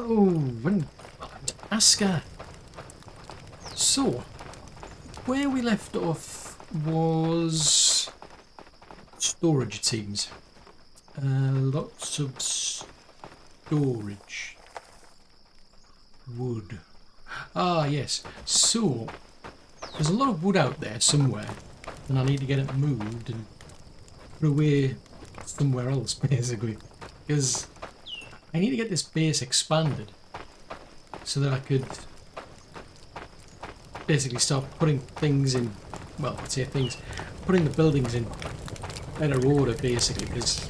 Oh, and Aska. So, where we left off was storage, it seems. Lots of storage. Wood. Ah, yes. So, there's a lot of wood out there somewhere, and I need to get it moved and put away somewhere else, basically. Because I need to get this base expanded so that I could basically start putting things in, well, I'd say things, putting the buildings in better order, basically, because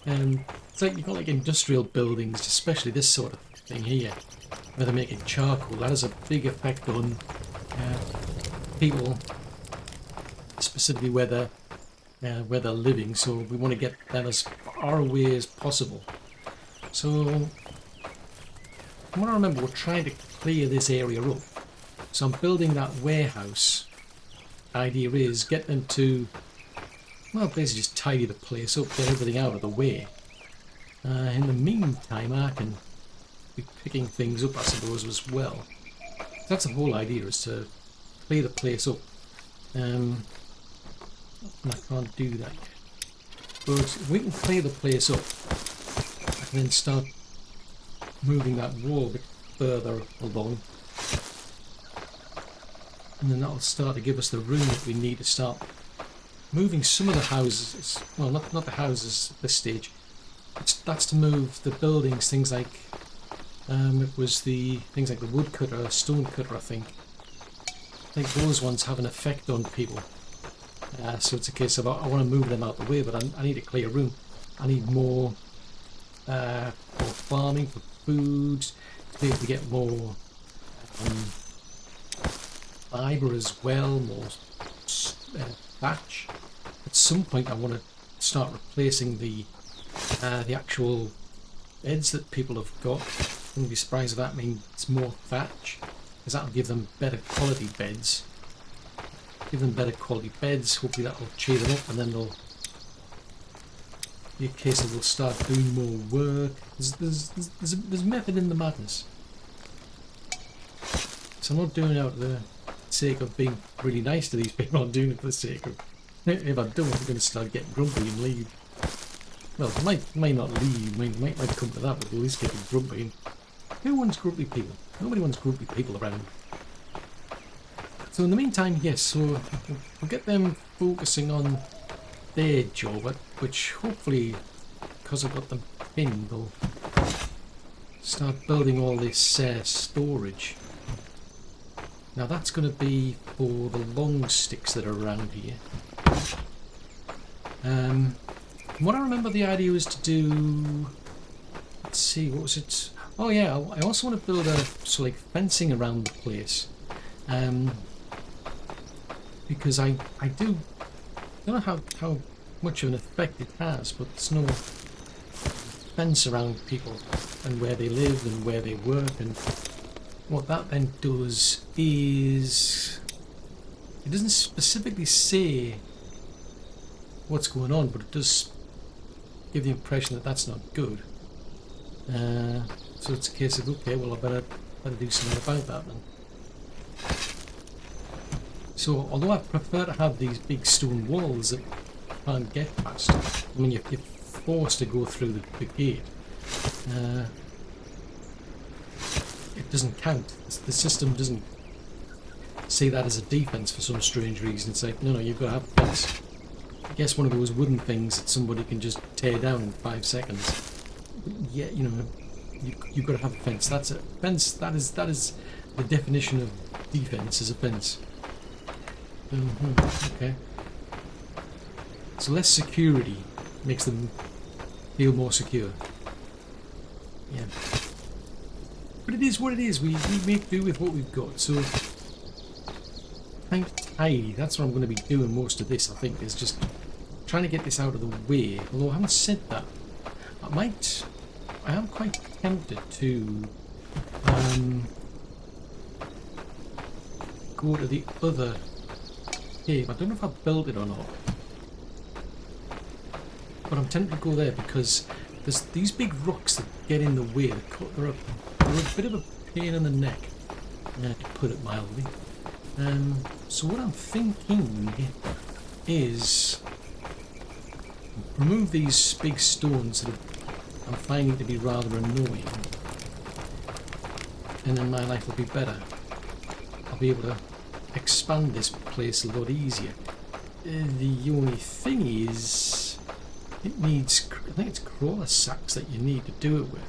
it's like you've got like industrial buildings, especially this sort of thing here, where they're making charcoal. That has a big effect on people, specifically where they're living, so we want to get that as far away as possible. So, from what I remember, we're trying to clear this area up. So I'm building that warehouse. The idea is get them to, well, basically just tidy the place up, get everything out of the way. In the meantime, I can be picking things up, I suppose, as well. That's the whole idea, is to clear the place up. And I can't do that yet. But if we can clear the place up, I can then start moving that wall a bit further along. And then that'll start to give us the room that we need to start moving some of the houses. Well, not the houses at this stage. That's to move the buildings, things like it was the things like the woodcutter, stone cutter, I think those ones have an effect on people. So it's a case of I want to move them out the way, but I need to clear room. I need more for farming, for food, to be able to get more fibre as well, more thatch. At some point I want to start replacing the actual beds that people have got. I wouldn't be surprised if that means more thatch, because that'll give them better quality beds. Hopefully that will cheer them up, and then they'll be a case of they'll start doing more work. There's method in the madness. So I'm not doing it out of the sake of being really nice to these people, I'm doing it for the sake of, if I don't, I'm going to start getting grumpy and leave. Well, they might not leave, might come to that, but at least get grumpy. And who wants grumpy people? Nobody wants grumpy people around. So in the meantime, yes, so we'll get them focusing on their job, which hopefully, because I've got them pinned, they'll start building all this storage. Now that's going to be for the long sticks that are around here. What I remember the idea was to do, let's see, what was it? Oh yeah, I also want to build a sort of like fencing around the place. Because I don't know how much of an effect it has, but there's no fence around people and where they live and where they work, and what that then does is, it doesn't specifically say what's going on, but it does give the impression that that's not good. So it's a case of, okay, well I better do something about that then. So although I prefer to have these big stone walls that you can't get past, I mean you're forced to go through the gate. It doesn't count. The system doesn't see that as a defense for some strange reason. It's like, no, you've got to have a fence. I guess one of those wooden things that somebody can just tear down in 5 seconds. But yeah, you know, you've got to have a fence. That's it. Fence. That is the definition of defense, is a fence. Okay. So less security makes them feel more secure. Yeah. But it is what it is. We make do with what we've got. So kind of tidy. That's what I'm going to be doing most of this, I think, is just trying to get this out of the way. Although I haven't said that. I am quite tempted to go to the other cave. I don't know if I've built it or not, but I'm tempted to go there because there's these big rocks that get in the way. They're a bit of a pain in the neck, to put it mildly. So what I'm thinking is remove these big stones that I'm finding to be rather annoying, and then my life will be better. I'll be able to expand this place a lot easier. The only thing is, it needs, I think it's crawler sacks that you need to do it with.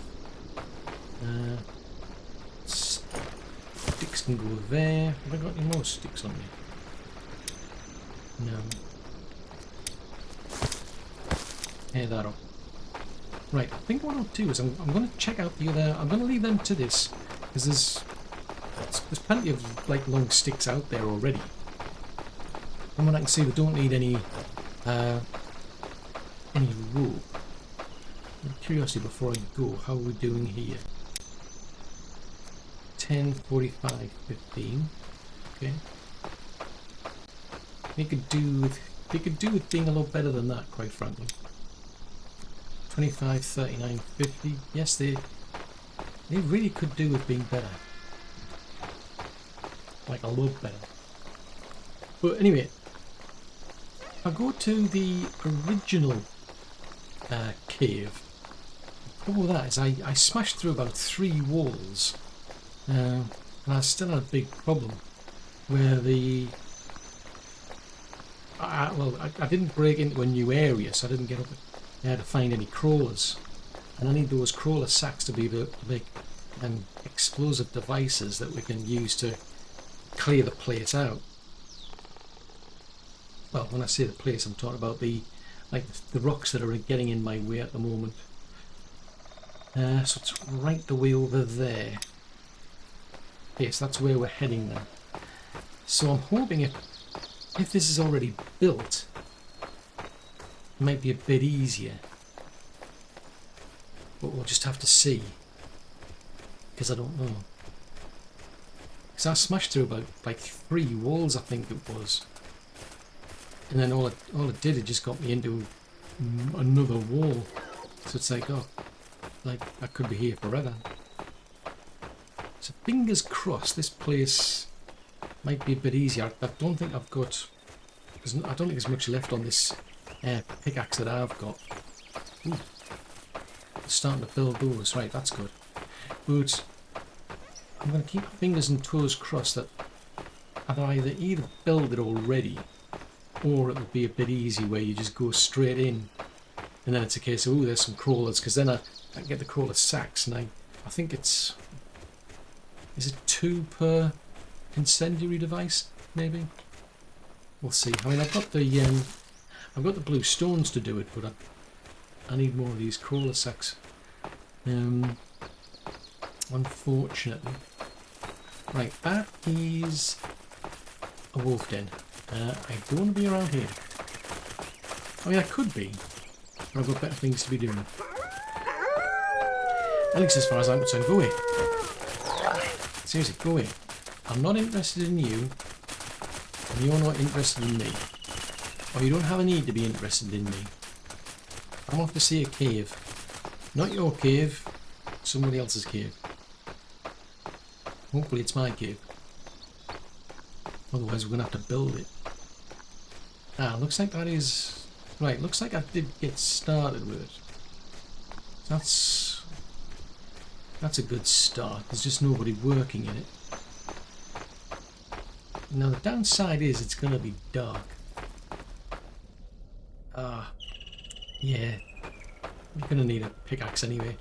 Sticks can go there. Have I got any more sticks on me? No. Tear that up. Right, I think what I'll do is I'm going to check out the other. I'm going to leave them to this because there's plenty of like long sticks out there already. From what I can see, we don't need any rope. Curiosity before I go, how are we doing here? 10, 45, 15. Okay. They could do with being a lot better than that, quite frankly. 25, 39, 50. Yes, they really could do with being better. Like a lot better. But anyway, I'll go to the original cave. The problem with that is I smashed through about 3 walls, and I still had a big problem where I didn't break into a new area, so I didn't get up there to find any crawlers, and I need those crawler sacks to be able to make explosive devices that we can use to clear the place out. Well, when I say the place, I'm talking about the rocks that are getting in my way at the moment. So it's right the way over there. Yes, that's where we're heading now. So I'm hoping if this is already built, it might be a bit easier. But we'll just have to see, because I don't know. Because I smashed through about like 3 walls, I think it was. And then all it did, it just got me into another wall. So it's like, oh, like I could be here forever. So fingers crossed, this place might be a bit easier. I don't think I've got. I don't think there's much left on this pickaxe that I've got. Ooh, starting to build those. Right, that's good. But I'm going to keep my fingers and toes crossed that I've either built it already, or it will be a bit easy where you just go straight in, and then it's a case of, oh, there's some crawlers, because then I can get the crawler sacks, and I think it's, is it 2 per incendiary device, maybe? We'll see. I mean, I've got the blue stones to do it, but I need more of these crawler sacks. Unfortunately. Right, that is a wolf den. I don't want to be around here. I mean, I could be, but I've got better things to be doing. At least as far as I'm concerned, go away. Seriously, go away. I'm not interested in you, and you're not interested in me. Or you don't have a need to be interested in me. I'm off to see a cave. Not your cave, somebody else's cave. Hopefully it's my cave. Otherwise we're going to have to build it. Ah, looks like that is... Right, looks like I did get started with it. That's a good start. There's just nobody working in it. Now the downside is it's going to be dark. Yeah. You're going to need a pickaxe anyway.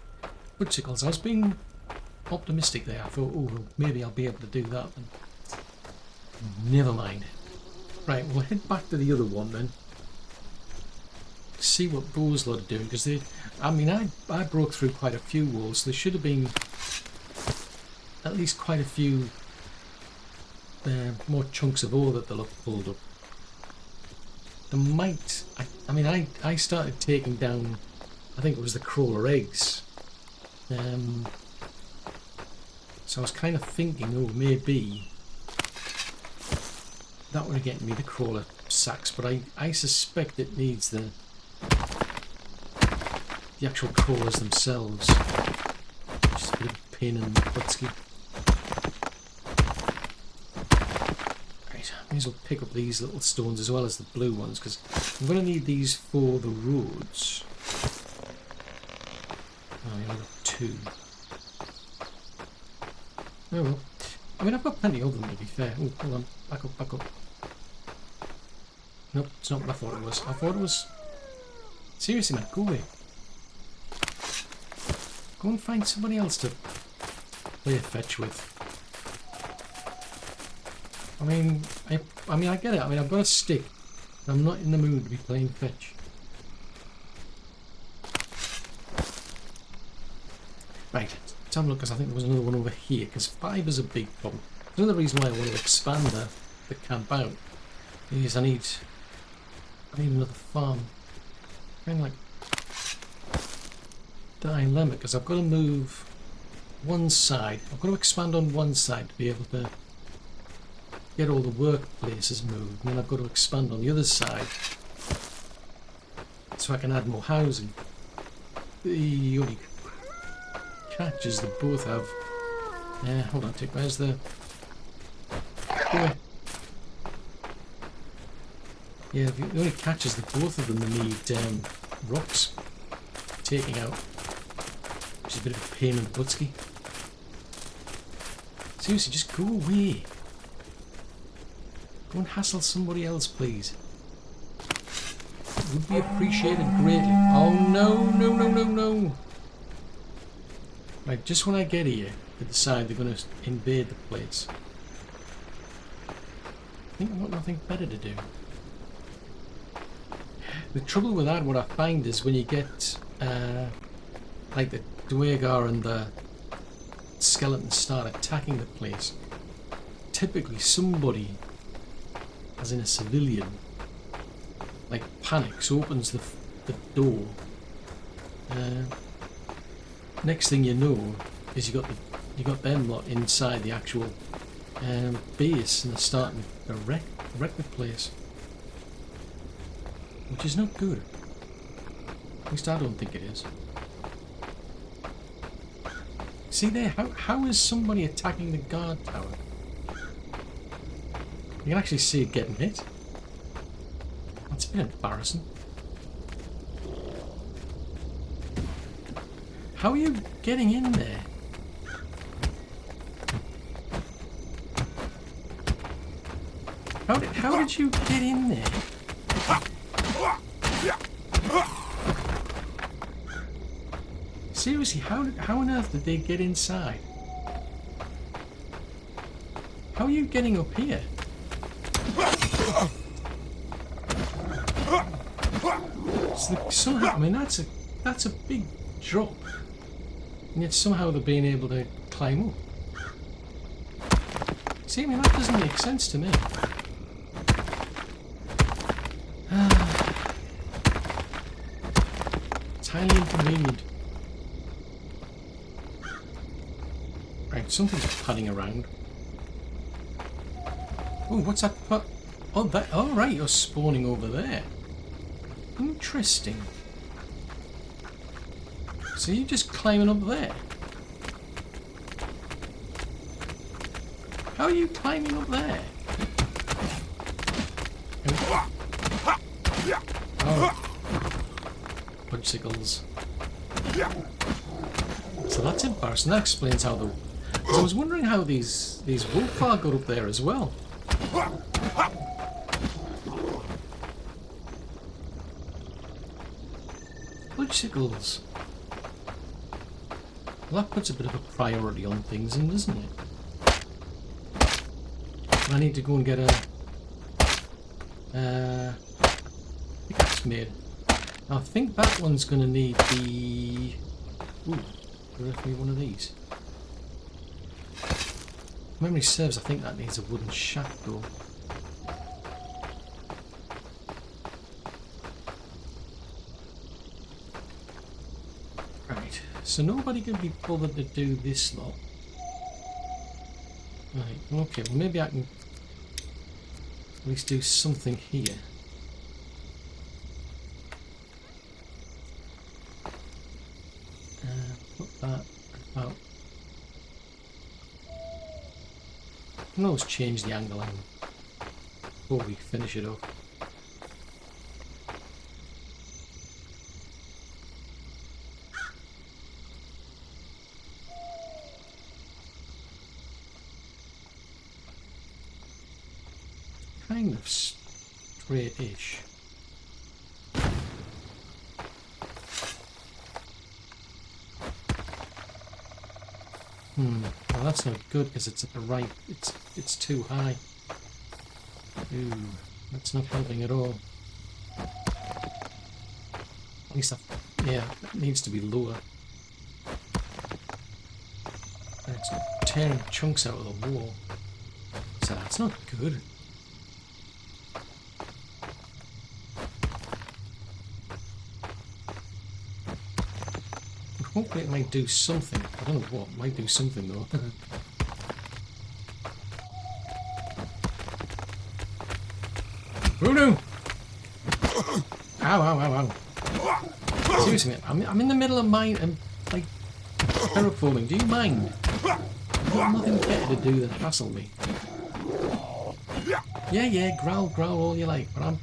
Woodsickles, I was being optimistic there. I thought, oh, well, maybe I'll be able to do that. And never mind. Right, we'll head back to the other one then. See what those lot are doing, because I broke through quite a few walls. There should have been at least quite a few more chunks of ore that they'll have pulled up. There might... I started taking down, I think it was the crawler eggs. So I was kind of thinking, oh, maybe that would have gotten me the crawler sacks, but I suspect it needs the the actual cores themselves. Just a bit of a pain in the butt. Right, I may as well pick up these little stones as well as the blue ones, because I'm going to need these for the roads. Oh, I only got 2. Oh well. I mean, I've got plenty of them, to be fair. Oh, hold on. Back up, back up. Nope, it's not what I thought it was. I thought it was... Seriously, man, go away. Go and find somebody else to play fetch with. I mean, I get it. I mean, I've got a stick. But I'm not in the mood to be playing fetch. Right, let's have a look, because I think there was another one over here, because 5 is a big problem. Another reason why I want to expand the camp out is I need another farm. Kind of like dilemma, because I've got to move one side. I've got to expand on one side to be able to get all the workplaces moved, and then I've got to expand on the other side so I can add more housing. The only catch is that both have... Yeah, hold on, Tick, where's the... Go away. Yeah, the only catch is that both of them need rocks taking out, which is a bit of a pain in the buttski. Seriously, just go away. Go and hassle somebody else, please. It would be appreciated greatly. Oh no, no, no, no, no. Right, just when I get here, they decide they're going to invade the place. I think I've got nothing better to do. The trouble with that, what I find, is when you get like the EVGA and the skeletons start attacking the place, typically somebody, as in a civilian, like panics, opens the door. Next thing you know is you got them lot inside the actual base, and they're starting to wreck the place. Which is not good. At least I don't think it is. See there, how is somebody attacking the guard tower? You can actually see it getting hit. That's a bit embarrassing. How are you getting in there? How did you get in there? Seriously, how on earth did they get inside? How are you getting up here? Somehow, I mean, that's a big drop, and yet somehow they're being able to climb up. See, I mean, that doesn't make sense to me. It's highly inconvenient. Right, something's padding around. Oh, what's that? Oh, that. Oh, right, you're spawning over there. Interesting. So you're just climbing up there? How are you climbing up there? Oh. Fudgesicles. So that's embarrassing. That explains how the... Because I was wondering how these wolfar got up there as well. Fudgesicles. Well, that puts a bit of a priority on things, doesn't it? I need to go and get a pickaxe made. Now, I think that one's going to need the... Ooh, there left me one of these. Memory serves, I think that needs a wooden shaft though. Right, so nobody can be bothered to do this lot. Right, okay, well maybe I can at least do something here. can always change the angle before we finish it up. Kind of straight-ish. Well, that's not good because it's at the right. It's too high. Ooh, that's not helping at all. At least yeah, it needs to be lower. And it's tearing chunks out of the wall. So that's not good. Hopefully it might do something. I don't know what. It might do something though. Oh no! Ow, ow, ow, ow. Seriously, man, I'm in the middle of mine and like terraforming. Do you mind? I've got nothing better to do than hassle me. Yeah, yeah, growl all you like, but I'm...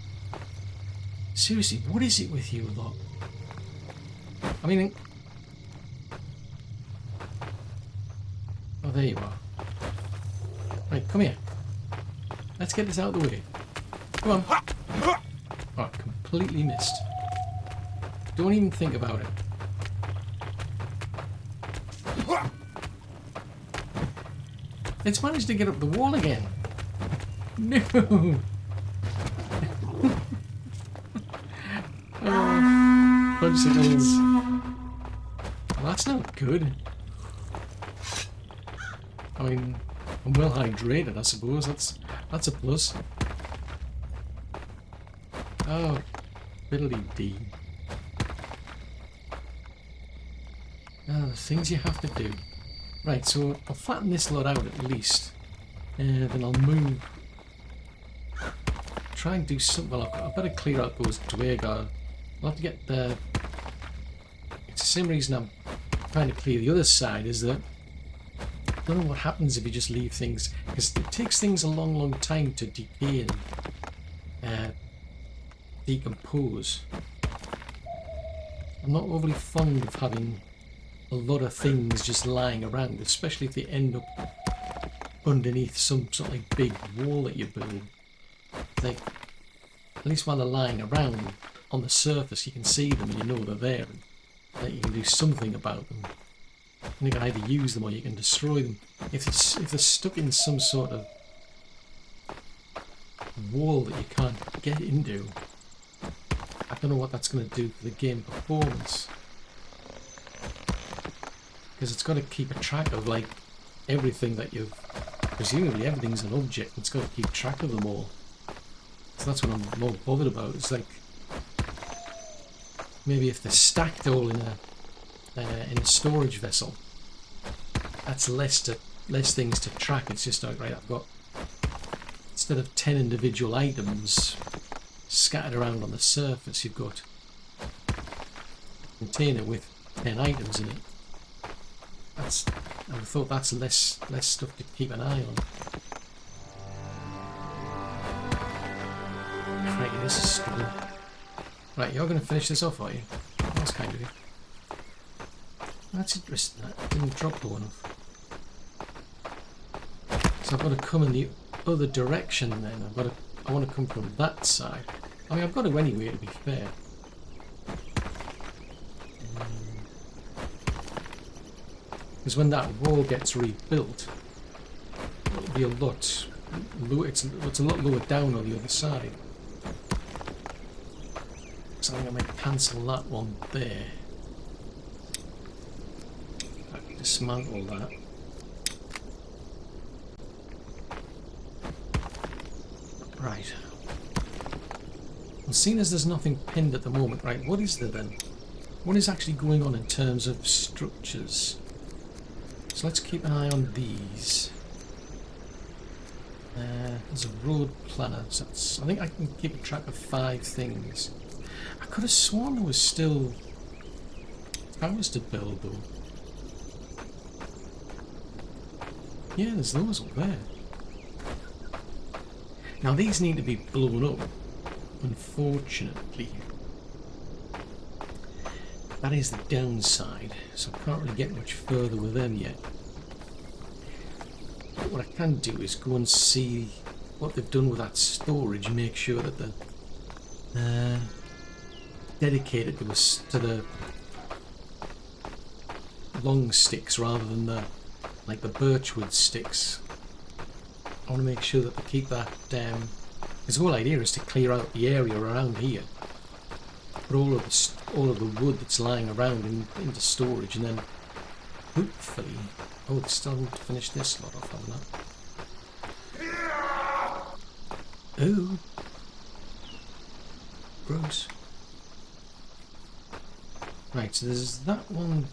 Seriously, what is it with you lot? I mean... Oh, there you are. Right, come here. Let's get this out of the way. Come on. Oh, completely missed. Don't even think about it. It's managed to get up the wall again. No. Oh, fudgesicles. Well, that's not good. I mean, I'm well hydrated, I suppose. That's a plus. Oh, fiddly-dee. Ah, the things you have to do. Right, so I'll flatten this lot out at least. Then I'll move. Try and do something. Well, I've got to clear out those dwayguard. I'll have to get the... It's the same reason I'm trying to clear the other side, is that I don't know what happens if you just leave things, because it takes things a long time to decay and decompose. I'm not overly fond of having a lot of things just lying around, especially if they end up underneath some sort of like big wall that you're building. Like, at least while they're lying around on the surface, you can see them and you know they're there, and that you can do something about them. And you can either use them or you can destroy them. If they're stuck in some sort of wall that you can't get into, I don't know what that's going to do for the game performance. Because it's got to keep a track of like everything that you've... Presumably everything's an object, and it's got to keep track of them all. So that's what I'm more bothered about. It's like maybe if they're stacked all in a storage vessel, that's less things to track. It's just like, right, I've got, instead of 10 individual items scattered around on the surface, you've got a container with 10 items in it. That's, I thought that's less stuff to keep an eye on. Crikey, this is stupid. Right, you're going to finish this off, are you? That's kind of it. That's interesting. That didn't drop low enough. So I've got to come in the other direction then. I want to come from that side. I mean, I've got to anyway, to be fair. Because when that wall gets rebuilt, it'll be a lot lower. It's a lot lower down on the other side. So I think I might cancel that one there. I can dismantle that. Right. Well, seeing as there's nothing pinned at the moment, right, what is there then? What is actually going on in terms of structures? So let's keep an eye on these. There's a road planner. So I think I can keep a track of 5 things. I could have sworn there was still towers to build though. Yeah, there's those up there. Now these need to be blown up, unfortunately. That is the downside, so I can't really get much further with them yet. But what I can do is go and see what they've done with that storage and make sure that they're dedicated to the long sticks rather than the birchwood sticks. I want to make sure that they keep that because the whole idea is to clear out the area around here, put all of the wood that's lying around into storage, and then hopefully, oh, they still need to finish this lot off, haven't they? Oh, gross. Right, so there's that one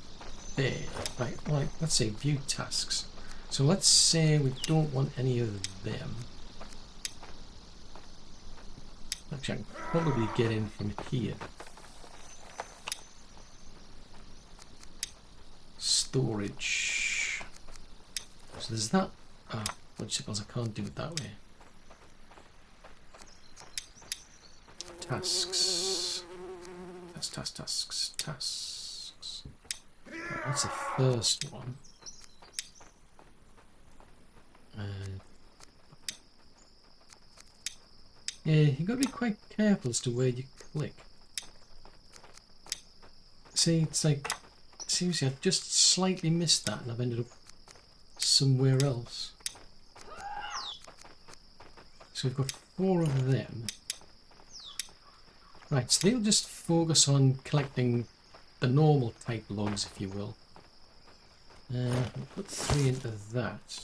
there. Right, let's say view tasks. So let's say we don't want any of them. Actually, I can probably get in from here. Storage. So there's that. Ah, which suppose I can't do it that way. Tasks. Tasks. Right, that's the first one. Yeah, you've got to be quite careful as to where you click. See, it's like, seriously, I've just slightly missed that and I've ended up somewhere else. So we've got 4 of them. Right, so they'll just focus on collecting the normal type logs, if you will. We'll put 3 into that.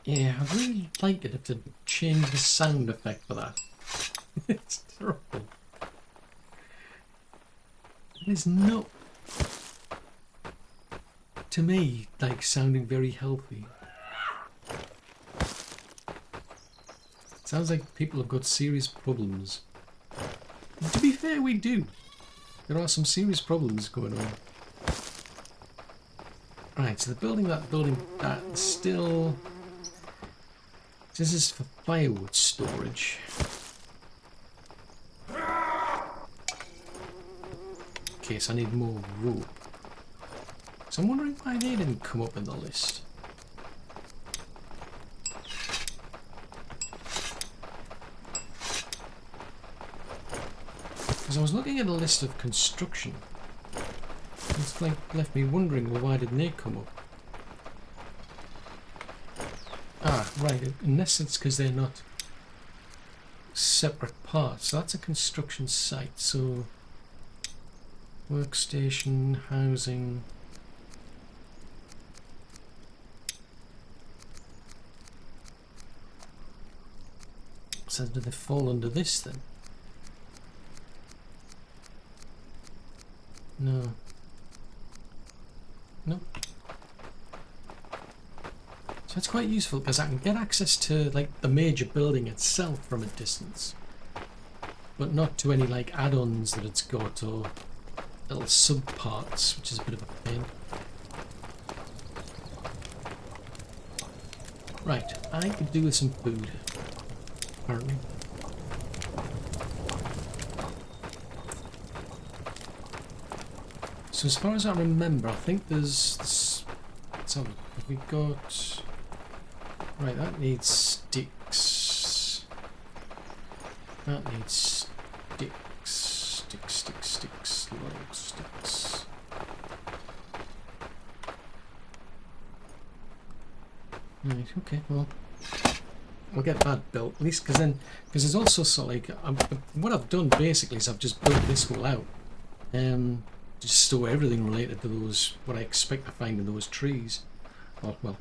Yeah, I'd really like it if they'd change the sound effect for that. It's terrible. It is not, to me, like sounding very healthy. It sounds like people have got serious problems. And to be fair, we do. There are some serious problems going on. Right, so the building that still... This is for firewood storage. Okay, so I need more rope. So I'm wondering why they didn't come up in the list. Because I was looking at a list of construction. It's like left me wondering, well, why didn't they come up? Ah, right, unless it's because they're not separate parts. So that's a construction site, so workstation, housing. So do they fall under this then? No. Nope. So it's quite useful because I can get access to like the major building itself from a distance, but not to any like add-ons that it's got or little sub-parts, which is a bit of a pain. Right, I could do with some food, apparently. So as far as I remember, I think there's this, let's have a look. Have we got... Right, that needs sticks. That needs sticks, log sticks. Right, okay, well, we'll get that built, at least because there's also sort of like, what I've done basically is I've just built this whole out. Just store everything related to those, what I expect to find in those trees. Oh, well,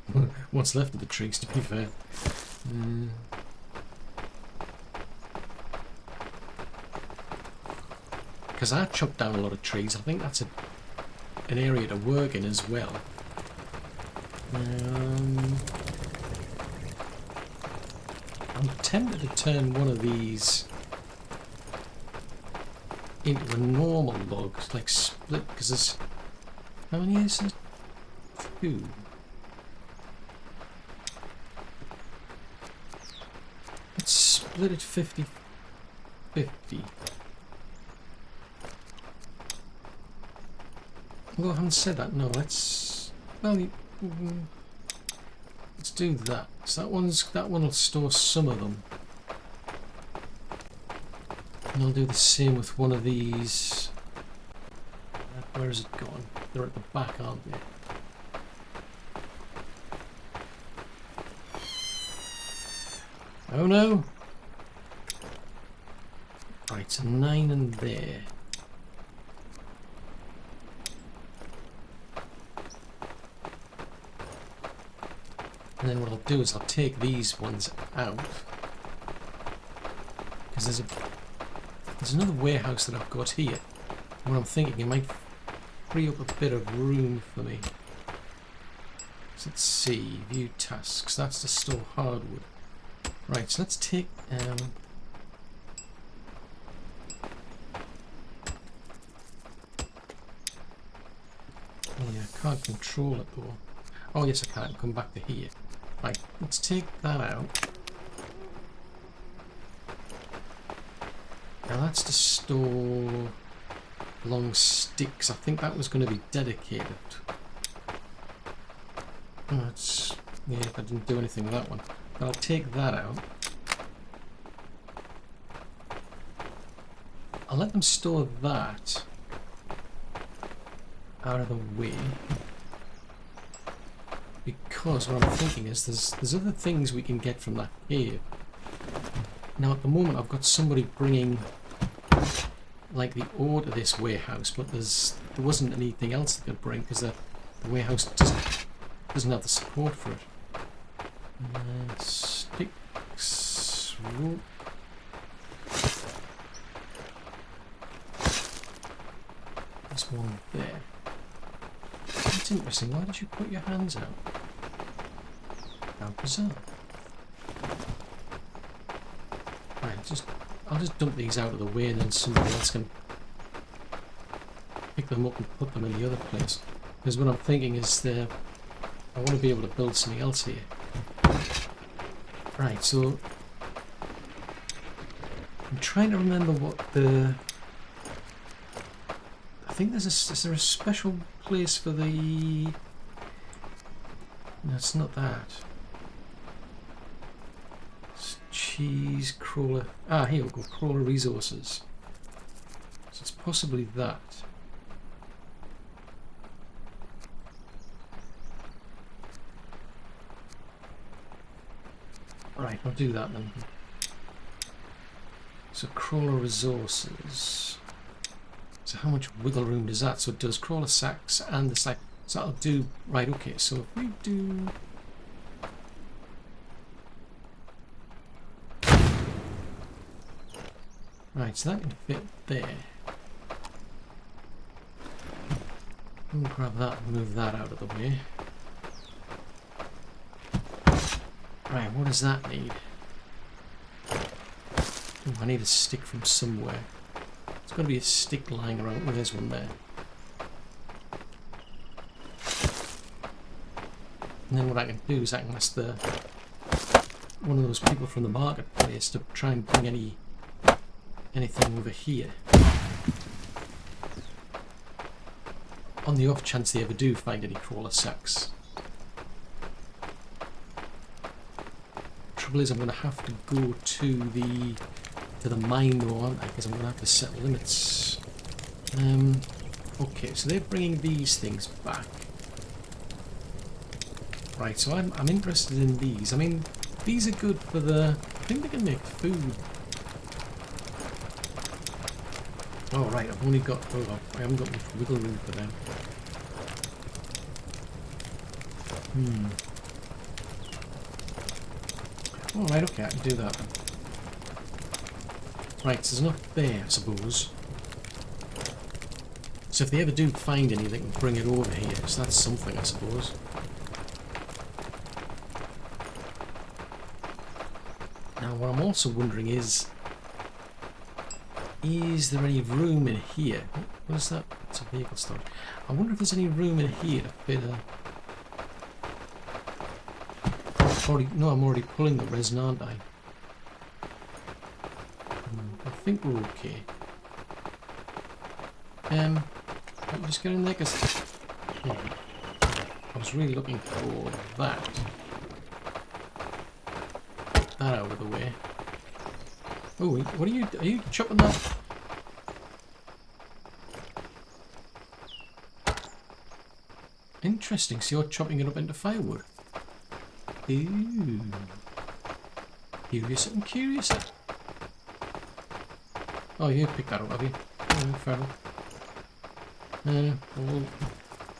what's left of the trees, to be fair. Because I chopped down a lot of trees. I think that's an area to work in as well. I'm tempted to turn one of these into a normal log, like split, because there's... How many is it? 2. Let's split it 50-50. Although I haven't said that, no, let's... Well, let's do that. So that one will store some of them. And I'll do the same with one of these. Where is it gone? They're at the back, aren't they? Oh no! Right, so 9 in there. And then what I'll do is I'll take these ones out. Because there's another warehouse that I've got here. What I'm thinking, it might free up a bit of room for me. So let's see, view tasks, that's to store hardwood. Right, so let's take oh yeah, I can't control it though. Oh yes I can, come back to here. Right, let's take that out. Now that's to store long sticks. I think that was going to be dedicated. Oh, it's, yeah, I didn't do anything with that one. But I'll take that out. I'll let them store that out of the way. Because what I'm thinking is there's other things we can get from that cave. Now at the moment I've got somebody bringing like the ore to this warehouse, but there wasn't anything else they could bring because the warehouse doesn't have the support for it. Sticks. Whoop. There's one there. That's interesting. Why did you put your hands out? How bizarre. Right, I'll just dump these out of the way and then somebody else can pick them up and put them in the other place. Because what I'm thinking is I want to be able to build something else here. Right, so I'm trying to remember what the... I think is there a special place for the... No, it's not that. It's cheese crawler. Ah, here we go, crawler resources. So it's possibly that. Right, I'll do that then. So crawler resources. So how much wiggle room does that? So it does crawler sacks and the sack. So that'll do. Right, okay, so if we do... Right, so that can fit there. We'll grab that and move that out of the way. Right, what does that need? Ooh, I need a stick from somewhere. There's got to be a stick lying around. Oh, there's one there. And then what I can do is I can ask one of those people from the marketplace to try and bring anything over here. On the off chance they ever do find any crawler sacks. Trouble is I'm going to have to go to the mine though, aren't I? Because I'm going to have to set limits. Okay, so they're bringing these things back. Right, so I'm interested in these. I mean, these are good for the... I think they can make food. Oh right, I've only got... Oh, I haven't got much wiggle room for them. Oh right, okay, I can do that then. Right, so there's enough there, I suppose. So if they ever do find any, they can bring it over here. So that's something, I suppose. Now, what I'm also wondering is there any room in here? What is that? It's a vehicle storage. I wonder if there's any room in here to fit No, I'm already pulling the resin, aren't I? I think we're okay. Let me just get in there because I was really looking for that. Get that out of the way. Oh, what are you chopping that? Interesting, so you're chopping it up into firewood. Ooh. Curious and curious. Oh, you picked that up, have you? Oh, fair enough. Well, in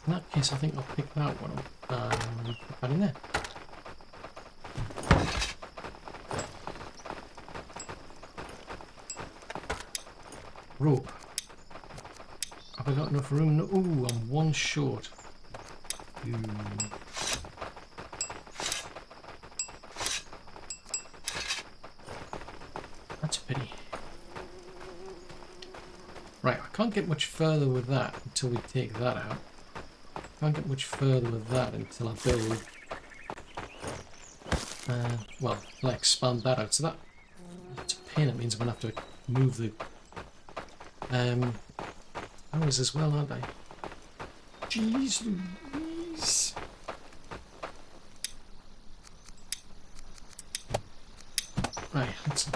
that case, I think I'll pick that one up and put that in there. Rope. Have I got enough room? No. Ooh, I'm one short. Ooh. That's a pity. Right, I can't get much further with that until we take that out. Can't get much further with that until I build. Well, I'll expand that out. So that's a pain. It means I'm gonna have to move the hours as well, aren't I? Jeez Louise. Right, let's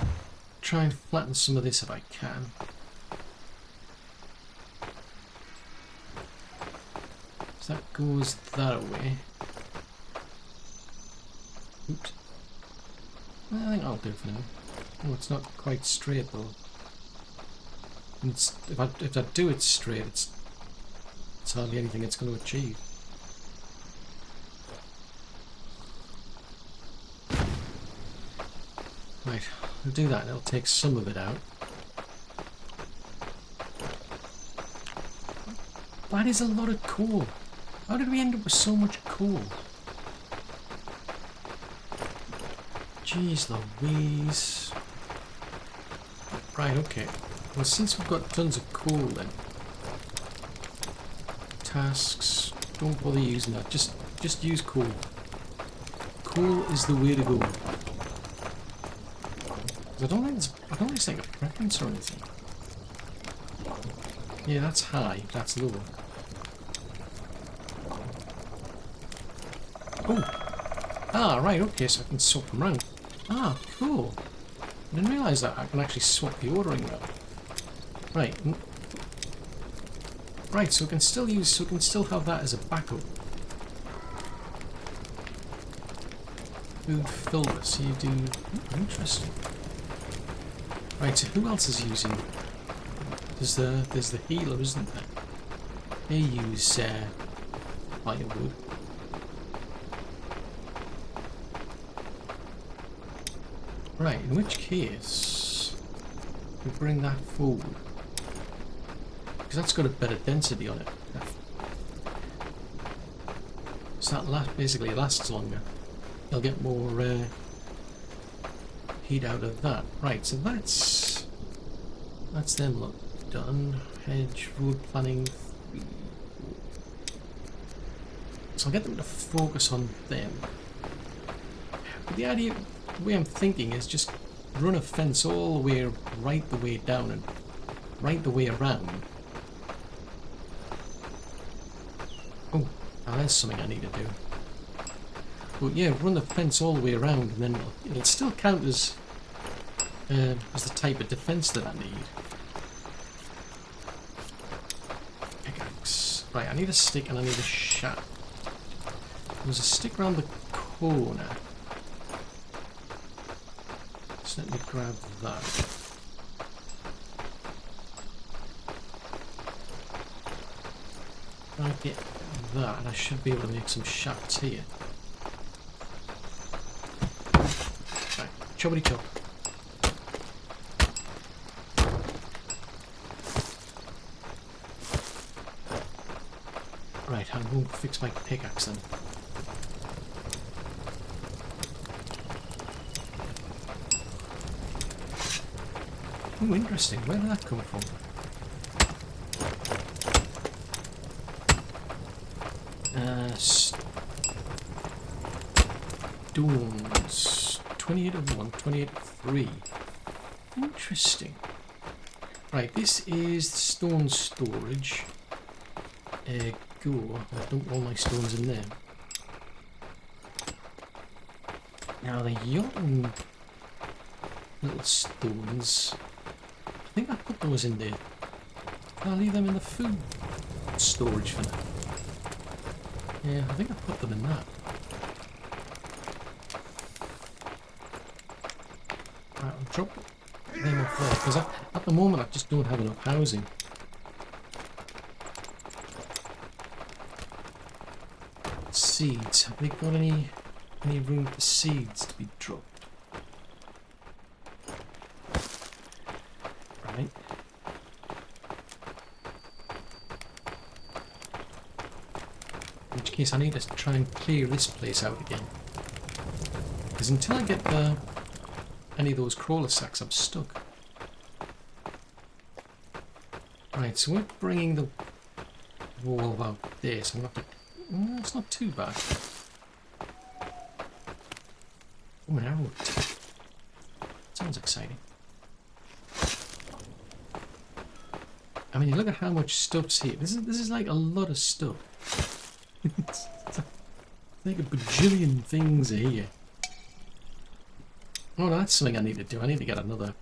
try and flatten some of this if I can. So that goes that way. Oops. I think I'll do for now. Oh, it's not quite straight though. If I do it straight, it's hardly anything it's going to achieve. Right, I'll do that and it'll take some of it out. That is a lot of coal. How did we end up with so much coal? Jeez Louise. Right, okay. Well, since we've got tons of coal then, tasks, don't bother using that, just use coal. Coal is the way to go. I don't think it's like a preference or anything. Yeah, that's high, that's low. Oh! Ah, right, okay, so I can swap them around. Ah, cool. I didn't realise that I can actually swap the ordering now. Right. Right, so we can still have that as a backup. Food filter, so you do... interesting. Right, so who else is using... There's the healer, isn't there? They use firewood. Right, in which case we bring that forward. Because that's got a better density on it. So that basically lasts longer. You'll get more heat out of that. Right, so that's them look done. Hedge, road planning. So I'll get them to focus on them. But the way I'm thinking is just run a fence all the way, right the way down and right the way around. Oh, now there's something I need to do. But yeah, run the fence all the way around, and then it'll still count as the type of defense that I need. Pickaxe. Right, I need a stick and I need a shaft. There's a stick around the corner. So let me grab that. I get that, and I should be able to make some shafts here. Right, choppity chop. Right, I'm going to fix my pickaxe then. Oh, interesting. Where did that come from? stones. 28 of 1, 28 of 3. Interesting. Right, this is the stone storage. Go. I've dumped all my stones in there. Now the yachting little stones, I think I put those in there. Can I leave them in the food storage for now? Yeah, I think I put them in that. Right, I'll drop them off there, because at the moment I just don't have enough housing. Seeds, have they got any room for seeds to be dropped? Right. In which case I need to try and clear this place out again. Because until I get any of those crawler sacks, I'm stuck. Right, so we're bringing the wall out there, so I'm going to have to... it's not too bad. Oh, an arrow. Sounds exciting. I mean, look at how much stuff's here. This is like a lot of stuff. It's like a bajillion things here. Oh, no, that's something I need to do. I need to get another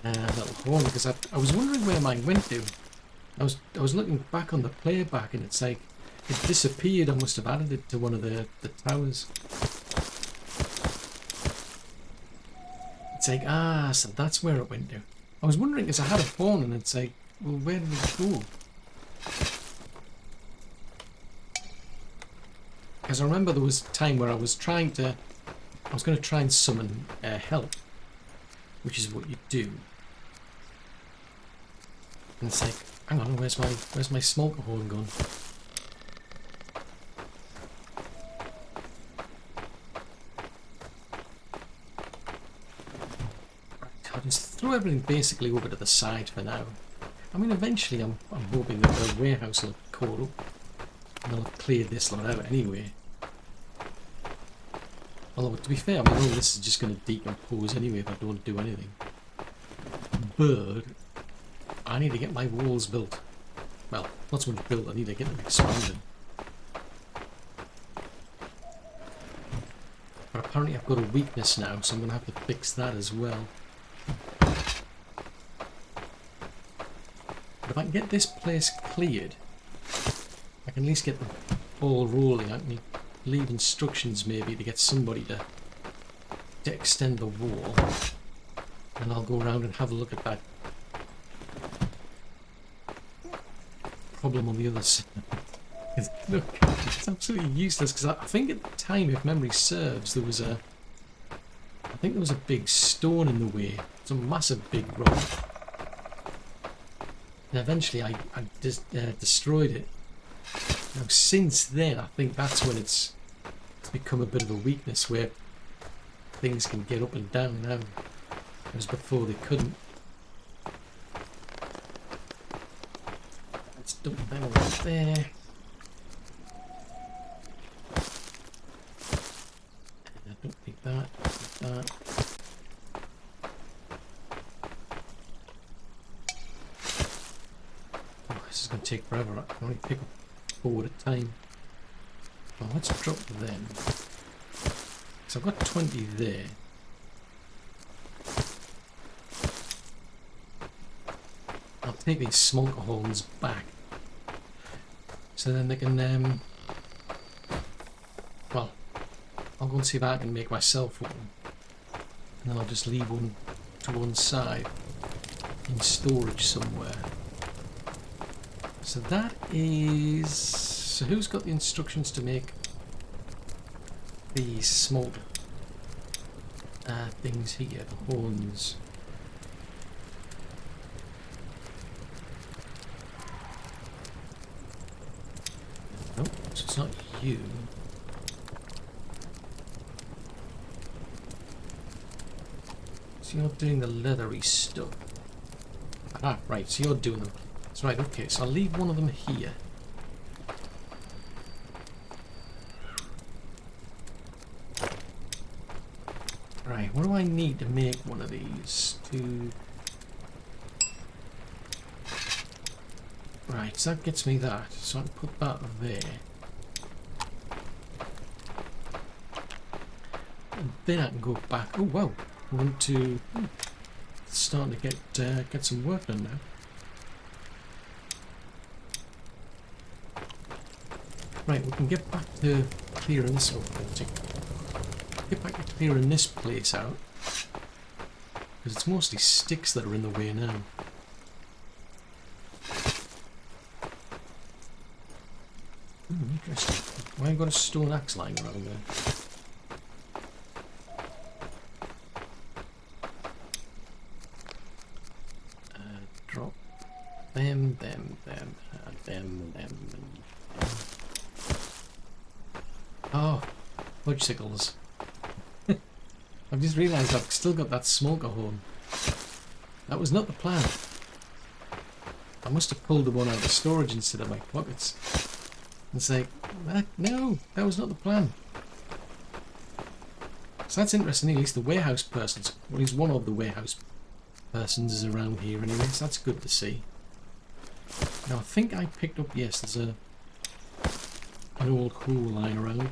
little horn, because I was wondering where mine went to. I was looking back on the playback, and it's like it disappeared. I must have added it to one of the towers. It's like, so that's where it went to. I was wondering, because I had a horn, and it's like, well, where did it go? Because I remember there was a time where I was going to try and summon help, which is what you do. And it's like, hang on, where's my smoker horn gone? I'll just throw everything basically over to the side for now. I mean, eventually I'm hoping that the warehouse will call up and they'll have cleared this lot out anyway. Although, to be fair, I mean, all this is just going to decompose anyway if I don't do anything. But I need to get my walls built. Well, not so much built, I need to get them expanded. But apparently I've got a weakness now, so I'm going to have to fix that as well. But if I can get this place cleared, I can at least get the ball rolling. I can leave instructions maybe to get somebody to extend the wall, and I'll go around and have a look at that problem on the other side. Look, it's absolutely useless, because I think at the time, if memory serves, there was a big stone in the way. It's a massive big rock, and eventually I just destroyed it. Now since then, I think that's when it's become a bit of a weakness, where things can get up and down now, whereas before they couldn't. Let's dump them right there. And I don't think that. Oh, this is going to take forever. I can only pick up 4 at a time. Well, let's drop them. So I've got 20 there. I'll take these smoker horns back, so then they can, well, I'll go and see if I can make myself one, and then I'll just leave one to one side in storage somewhere. So that is... So who's got the instructions to make these smoke things here, the horns? Nope, so it's not you. So you're doing the leathery stuff. Ah, right, so you're doing them. That's right, okay, so I'll leave one of them here. What do I need to make one of these? Right, so that gets me that. So I can put that there. And then I can go back. Oh wow, I want to. It's starting to get some work done now. Right, we can get back to clearing this up. Get back to clearing this place out, because it's mostly sticks that are in the way now. Interesting. Why have you got a stone axe lying around there? Drop them, them. Oh, fudgesicles. I've just realised I've still got that smoker horn. That was not the plan. I must have pulled the one out of storage instead of my pockets. And say, no, that was not the plan. So that's interesting. At least the warehouse persons, well, at least one of the warehouse persons is around here anyway, so that's good to see. Now I think I picked up, yes, there's an old hole lying around.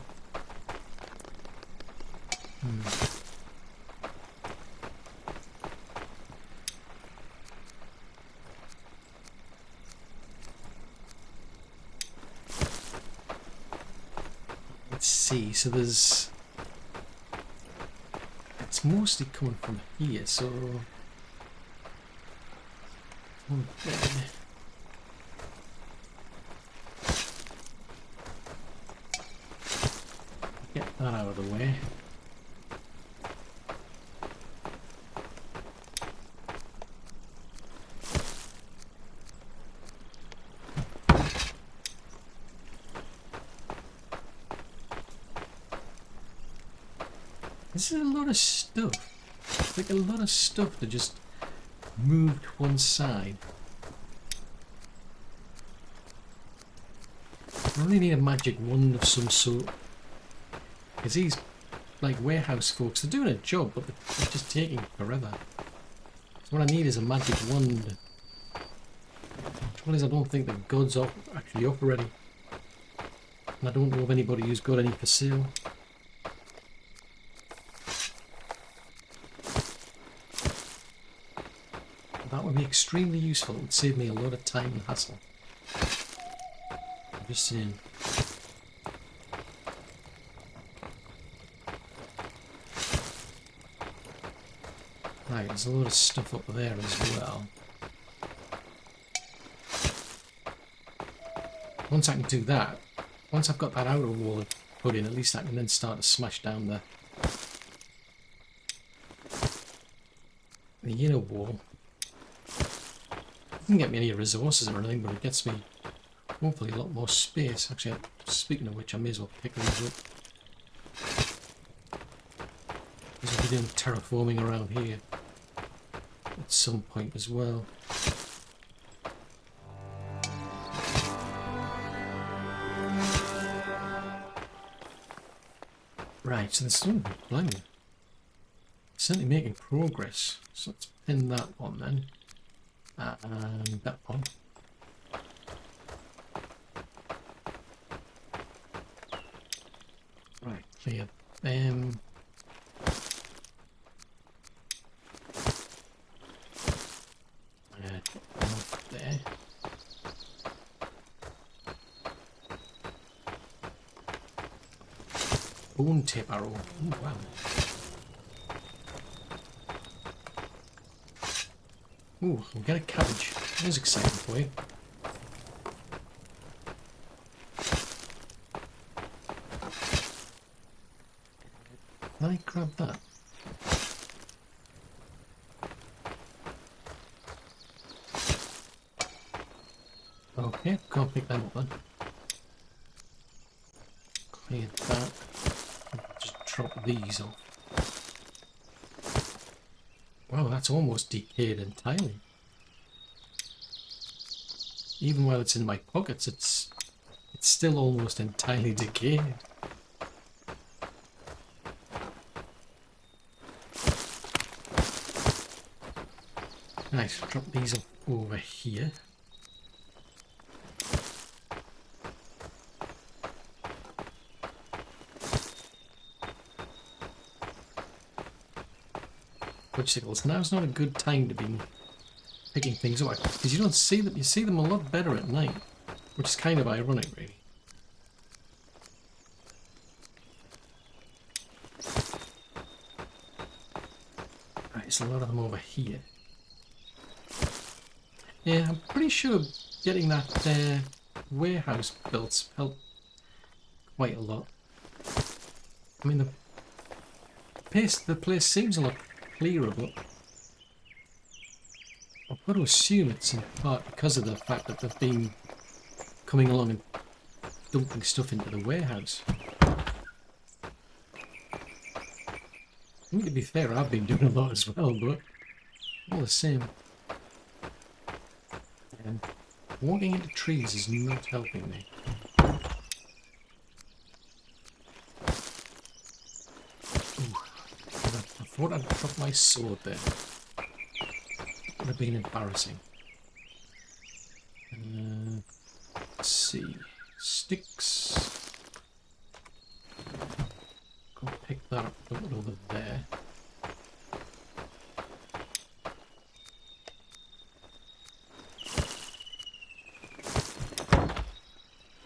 Let's see, so there's... It's mostly coming from here, so... One there. Get that out of the way. This is a lot of stuff. It's like a lot of stuff to just move to one side. I really need a magic wand of some sort. Because these, like, warehouse folks, they're doing a job, but they're just taking forever. So what I need is a magic wand. The trouble is, I don't think the gods are actually up already. And I don't know of anybody who's got any for sale. That would be extremely useful. It would save me a lot of time and hassle. I'm just saying. Right, there's a lot of stuff up there as well. Once I can do that, once I've got that outer wall put in, at least I can then start to smash down the inner wall. It doesn't get me any resources or anything, but it gets me hopefully a lot more space. Actually, speaking of which, I may as well pick these up. Because I'll be doing terraforming around here at some point as well. Right, so there's still blimey. Certainly making progress. So let's pin that one then. And that one. Right, clear them. There. Bone tip arrow. Oh, wow. Ooh, we got a cabbage. That's exciting for you. Can I grab that? Okay, can't pick them up then. Clear that. Just drop these off. Wow, that's almost decayed entirely. Even while it's in my pockets, it's still almost entirely decayed. Right, drop these over here. Fudgesicles. Now's not a good time to be picking things up because you don't see them. You see them a lot better at night, which is kind of ironic, really. Right, there's a lot of them over here. Yeah, I'm pretty sure getting that warehouse built helped quite a lot. I mean, the place seems a lot clearer, but I've got to assume it's in part because of the fact that they've been coming along and dumping stuff into the warehouse. I mean, to be fair, I've been doing a lot as well, but all the same. And walking into trees is not helping me. Ooh, I thought I'd dropped my sword there. Would have been embarrassing. Let's see. Sticks. Go pick that up, put it over there.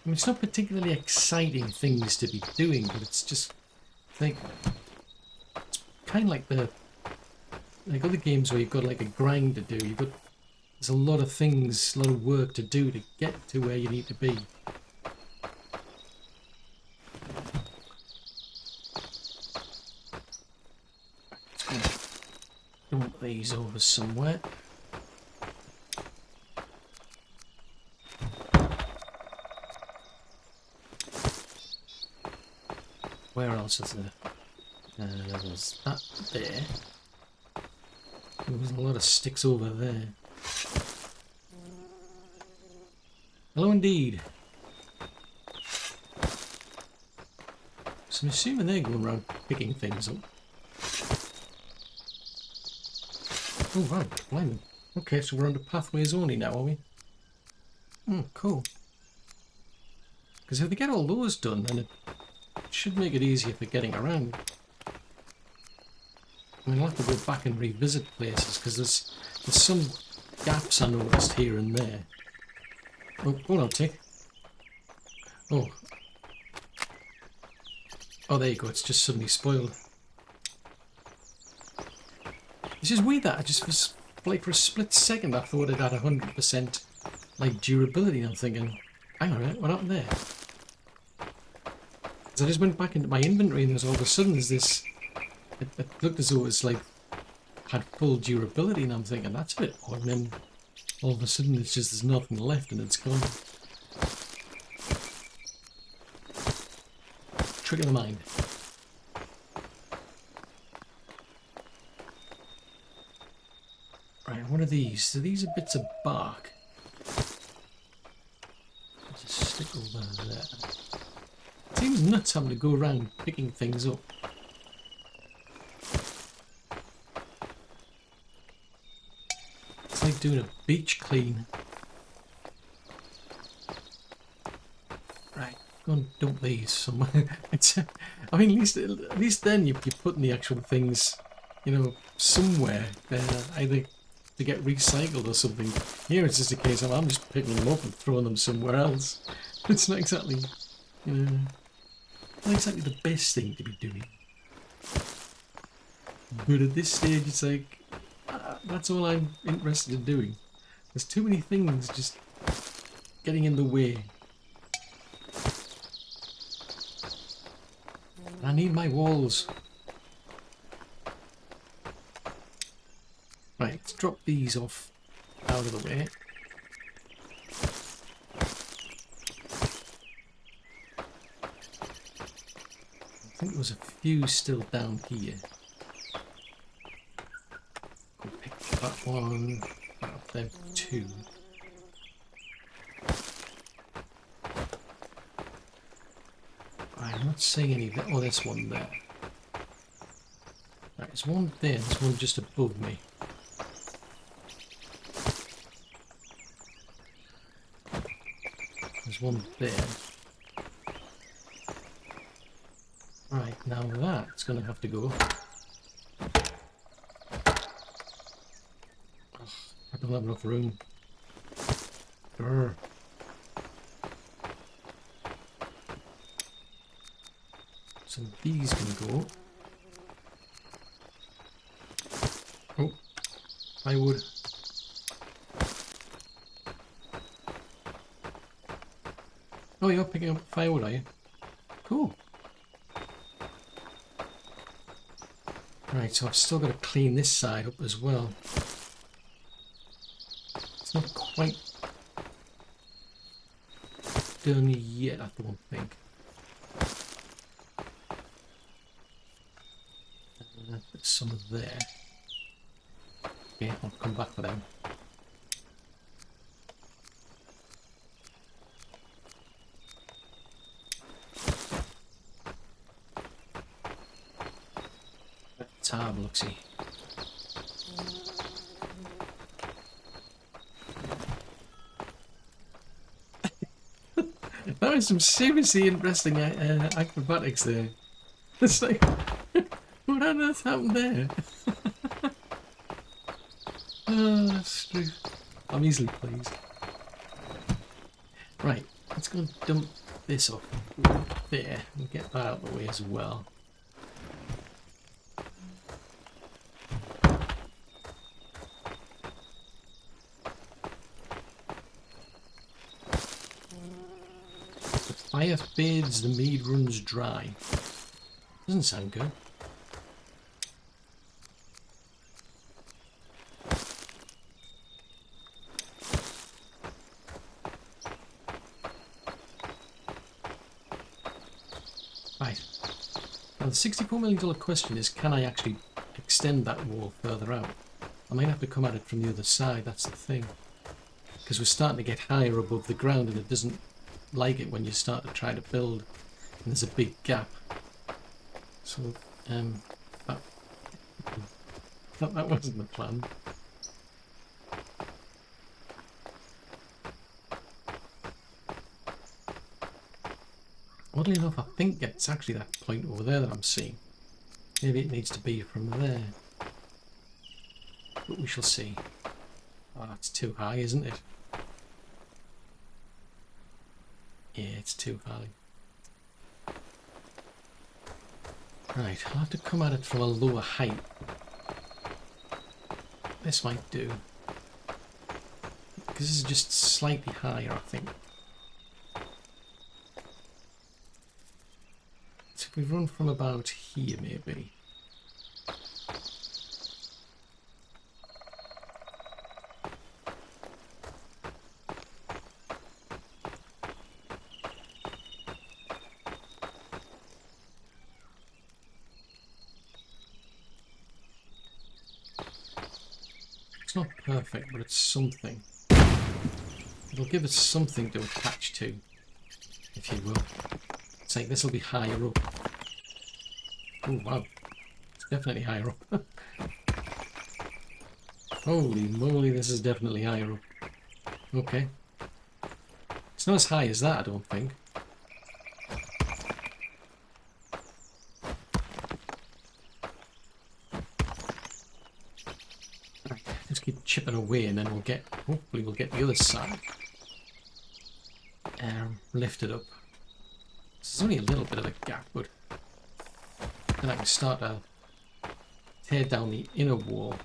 I mean, it's not particularly exciting things to be doing, but it's just like it's kind of like other games where you've got like a grind to do. There's a lot of things, a lot of work to do to get to where you need to be. Let's go dump these over somewhere. Where else is there? There's that there. There's a lot of sticks over there. Hello indeed. So I'm assuming they're going around picking things up. Oh wow, blimey. Okay, so we're under pathways only now, are we? Oh, cool. Because if they get all those done, then it should make it easier for getting around. I mean, I'll have to go back and revisit places because there's some gaps I noticed here and there. Oh, hold on, Tick. Oh. Oh, there you go. It's just suddenly spoiled. It's just weird that I just, like, for a split second, I thought it had 100% like durability. And I'm thinking, hang on a minute, what happened there? Because I just went back into my inventory and there's all of a sudden there's this. It looked as though it was like had full durability, and I'm thinking that's a bit odd. And then all of a sudden it's just there's nothing left and it's gone. Trick of the mind. Right, what are these? So these are bits of bark. There's a stick over there. It seems nuts having to go around picking things up. It's like doing a beach clean. Right, go and dump these somewhere. I mean, at least then you're putting the actual things, you know, somewhere either to get recycled or something. Here it's just a case of I'm just picking them up and throwing them somewhere else. It's not exactly, you know, not exactly the best thing to be doing. But at this stage, it's like that's all I'm interested in doing. There's too many things just getting in the way. I need my walls. Right, let's drop these off out of the way. I think there was a few still down here. Go pick that one, that up there, two. I'm not seeing any. Oh, there's one there. Right, there's one there. There's one just above me. There's one there. Right, now that's going to have to go. Ugh, I don't have enough room. Grr. So these can go. Oh, plywood. Oh, you're picking up firewood, are you? Cool. Right, so I've still got to clean this side up as well. It's not quite done yet, I don't think. Put some there. Okay, I'll come back for them. Tab, look-see. That was some seriously interesting acrobatics there. It's like, what on earth happened there? Oh, that's true. I'm easily pleased. Right, let's go and dump this off there and get that out of the way as well. Fire fades, the mead runs dry. Doesn't sound good. Right. Now the $64 million question is, can I actually extend that wall further out? I might have to come at it from the other side, that's the thing. Because we're starting to get higher above the ground and it doesn't like it when you start to try to build and there's a big gap. So that wasn't the plan. Oddly enough, I think it's actually that point over there that I'm seeing. Maybe it needs to be from there, but we shall see. Oh, that's too high, isn't it? Yeah, it's too high. Right, I'll have to come at it from a lower height. This might do. Because this is just slightly higher, I think. So if we run from about here, maybe. It's not perfect, but it's something. It'll give us something to attach to, if you will. It's like this will be higher up. Oh wow, it's definitely higher up. Holy moly, this is definitely higher up. Okay. It's not as high as that, I don't think. Just keep chipping away and then we'll get, hopefully we'll get the other side lifted up. There's only a little bit of a gap, but then I can start to tear down the inner wall.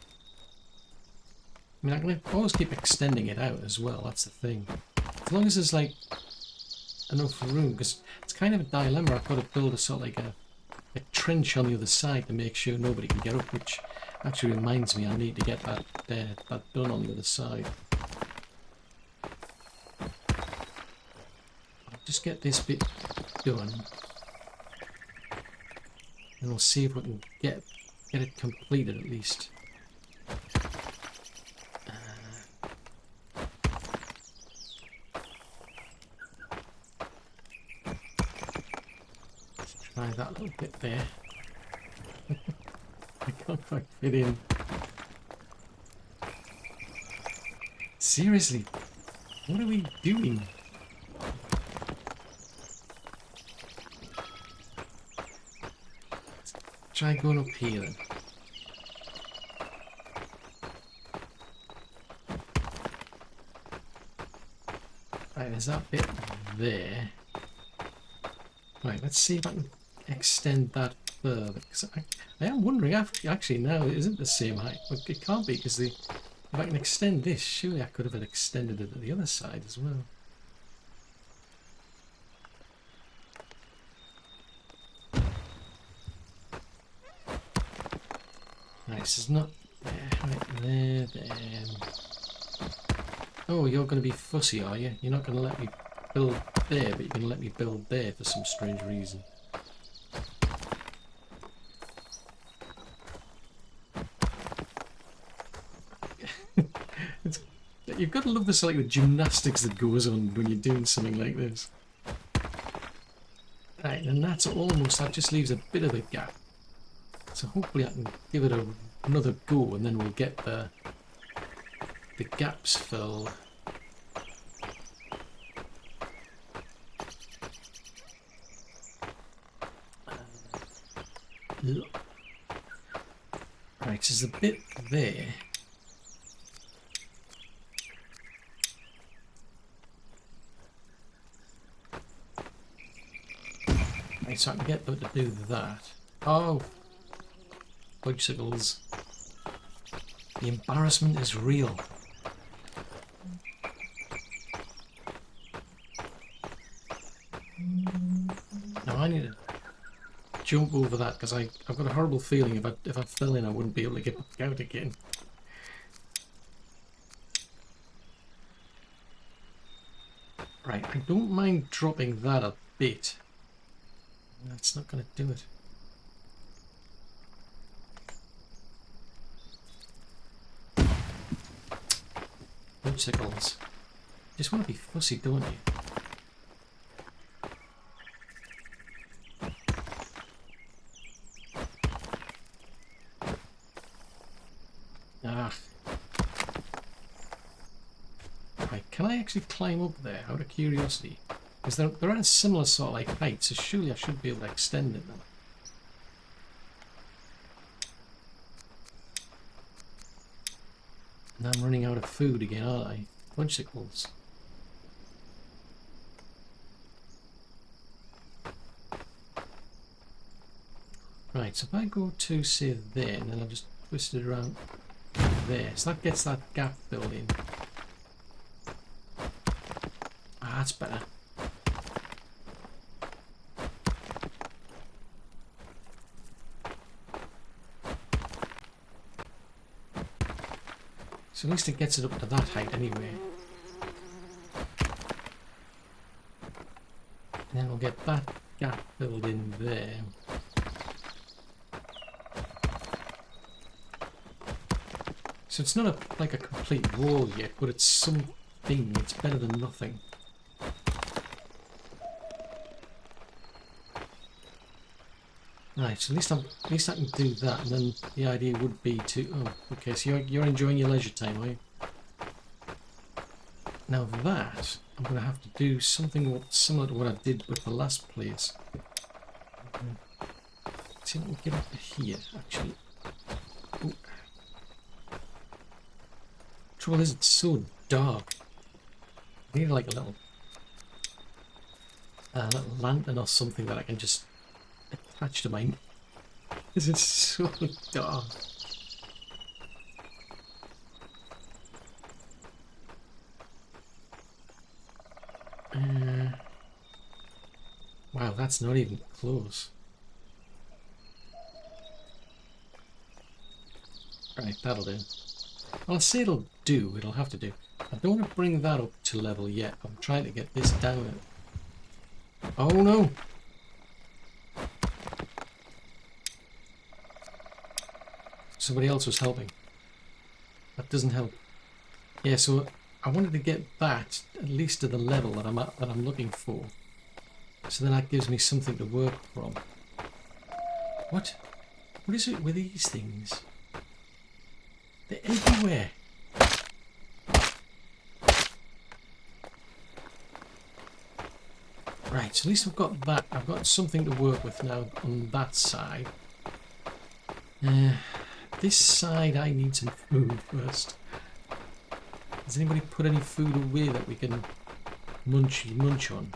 I mean, I can always keep extending it out as well, that's the thing. As long as there's like enough room, because it's kind of a dilemma. I've got to build a sort of like a trench on the other side to make sure nobody can get up, which actually reminds me I need to get that done on the other side. I'll just get this bit done and we'll see if we can get it completed at least. Let's try that little bit there. I can't quite fit in. Seriously, what are we doing? Try going up here then. Right, there's that bit there. Right, let's see if I can extend that further. Because I am wondering, actually now it isn't the same height. Well, it can't be, because if I can extend this, surely I could have extended it to the other side as well. Right, this is not there, right there, then. Oh, you're going to be fussy, are you? You're not going to let me build there, but you're going to let me build there for some strange reason. You've got to love the like the gymnastics that goes on when you're doing something like this. Right, and that's almost, that just leaves a bit of a gap. So hopefully I can give it another go, and then we'll get the gaps filled. Right, so there's a bit there. Right, so I can get them to do that. Oh, bicycles. The embarrassment is real. Now I need to jump over that because I've got a horrible feeling if I fell in I wouldn't be able to get back out again. Right, I don't mind dropping that a bit. That's not going to do it. Bicycles. You just want to be fussy, don't you? Ah. Right, can I actually climb up there out of curiosity? Because they're at a similar sort of like height, so surely I should be able to extend it now. And I'm running out of food again, aren't I? Bicycles. Right, so if I go to, say, there, and then I'll just twist it around there. So that gets that gap filled in. Ah, that's better. So at least it gets it up to that height anyway. And then we'll get that gap filled in there. So it's not like a complete wall yet, but it's something. It's better than nothing. Right, so at least I can do that, and then the idea would be to. Oh, okay. So you're enjoying your leisure time, are you? Now that I'm going to have to do something similar to what I did with the last place. Let's see if I can get up to here. Actually, ooh. Trouble is, it's so dark. I need like a little lantern or something that I can just attach to my. Because it's so dark. Wow, that's not even close. Right, that'll do. Well, I say it'll do. It'll have to do. I don't want to bring that up to level yet. I'm trying to get this down. Oh no! Somebody else was helping. That doesn't help. Yeah, so I wanted to get that at least to the level that I'm at, that I'm looking for. So then that gives me something to work from. What? What is it with these things? They're everywhere. Right, so at least I've got that. I've got something to work with now on that side. This side I need some food first. Has anybody put any food away that we can munch on?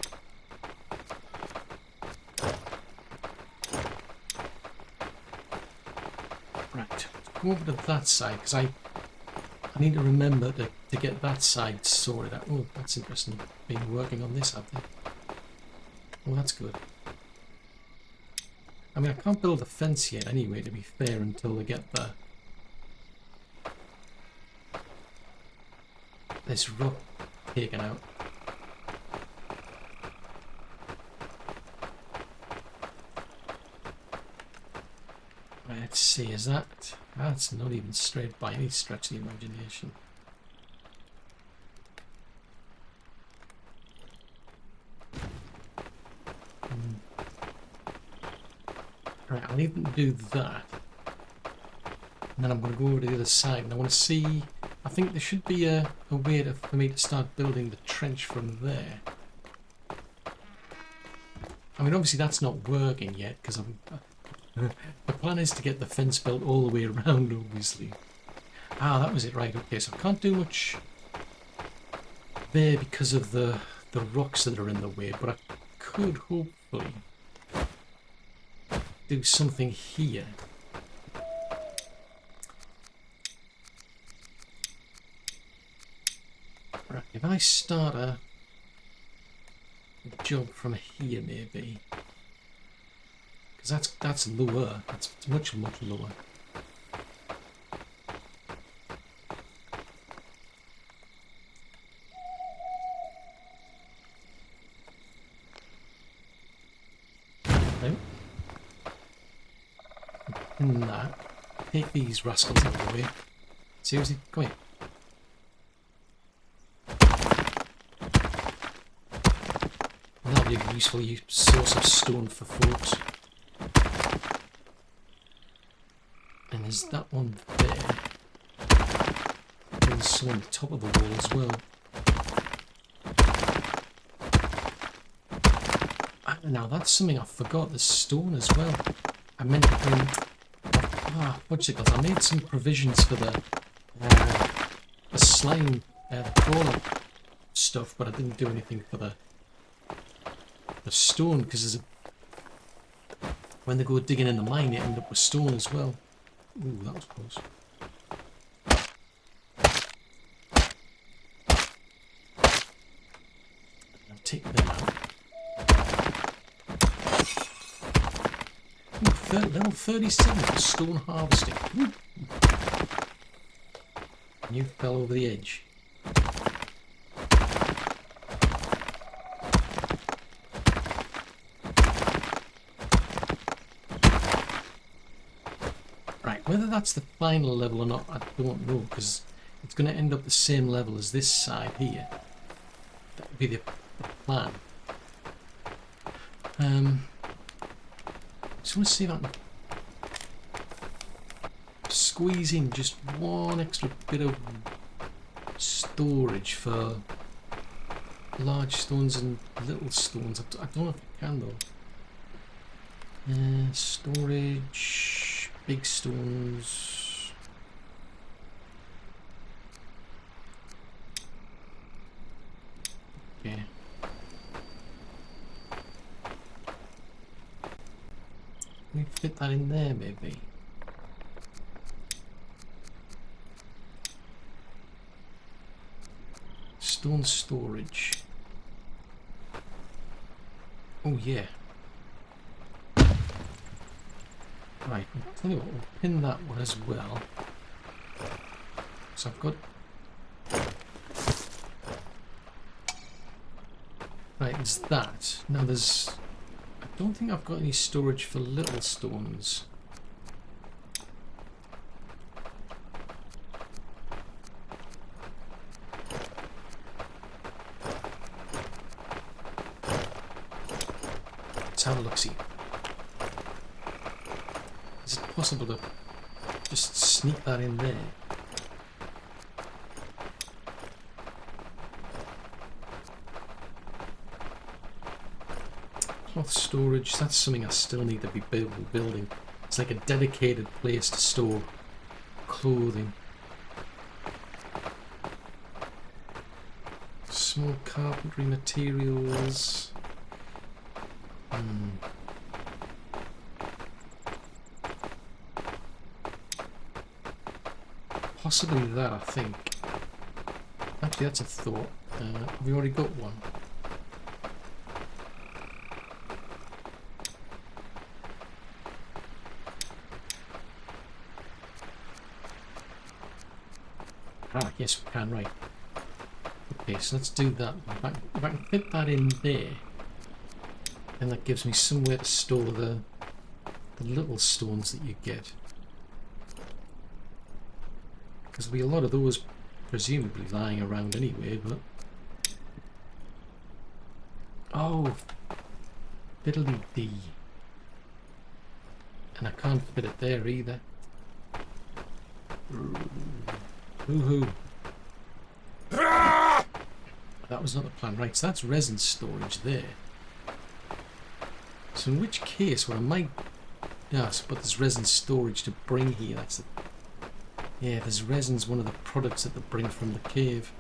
Right, let's go over to that side because I need to remember to get that side sorted out. Oh, that's interesting. Been working on this, have they? Oh, that's good. I mean, I can't build a fence yet anyway, to be fair, until they get this rock taken out. Let's see, is that... That's not even straight by any stretch of the imagination. Right, I'll even do that. And then I'm going to go over to the other side and I want to see... I think there should be a way for me to start building the trench from there. I mean, obviously that's not working yet because I'm... the plan is to get the fence built all the way around, obviously. Ah, that was it, right, okay, so I can't do much there because of the rocks that are in the way, but I could hopefully do something here. Right, if I start a job from here maybe, because that's lower, it's much lower. No. Nah. Take these rascals out of the way. Seriously, come here. That'll be a useful source of stone for folks. And there's that one there. There's some on the top of the wall as well. Now that's something I forgot, the stone as well. I meant to bring... whatchicles, I made some provisions for the slime, the crawler stuff, but I didn't do anything for the stone, because there's when they go digging in the mine, they end up with stone as well. Ooh, that was close. I'll take them out. Level 37 for stone harvesting. Ooh. And you fell over the edge. Right, whether that's the final level or not, I don't know, because it's going to end up the same level as this side here. That would be the plan. Just want to see if I can squeeze in just one extra bit of storage for large stones and little stones. I don't know if I can though. Storage, big stones. Okay. Can we fit that in there maybe? Stone storage. Oh yeah. Right, I'll tell you what, we'll pin that one as well. So I've got... Right, there's that. Now there's... I don't think I've got any storage for little stones. Let's have a look-see. Is it possible to just sneak that in there? Cloth storage, that's something I still need to be building. It's like a dedicated place to store clothing. Small carpentry materials. Possibly that, I think. Actually, that's a thought. Have we already got one? Ah, yes, we can, right. Okay, so let's do that. If I can fit that in there, then that gives me somewhere to store the little stones that you get. Because there'll be a lot of those presumably lying around anyway, but... Oh! Fiddly-dee. And I can't fit it there either. Hoo-hoo. That was not the plan. Right, so that's resin storage there. So in which case, what I might... Yes, but there's resin storage to bring here. That's the... Yeah, there's resin's one of the products that they bring from the cave.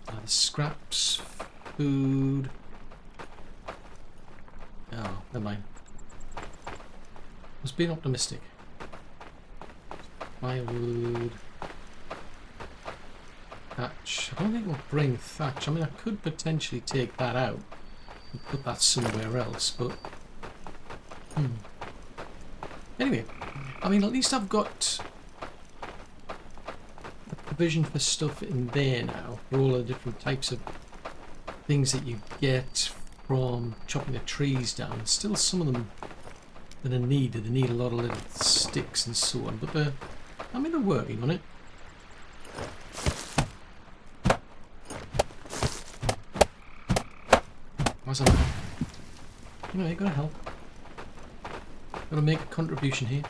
The scraps, food... Oh, never mind. I was being optimistic. Firewood... Thatch. I don't think we'll bring thatch. I mean, I could potentially take that out and put that somewhere else, but... Anyway, I mean, at least I've got the provision for stuff in there now, for all the different types of things that you get from chopping the trees down. There's still some of them that are needed. They need a lot of little sticks and so on, but they're working on it. What's that? You know, you gotta help. Gotta make a contribution here.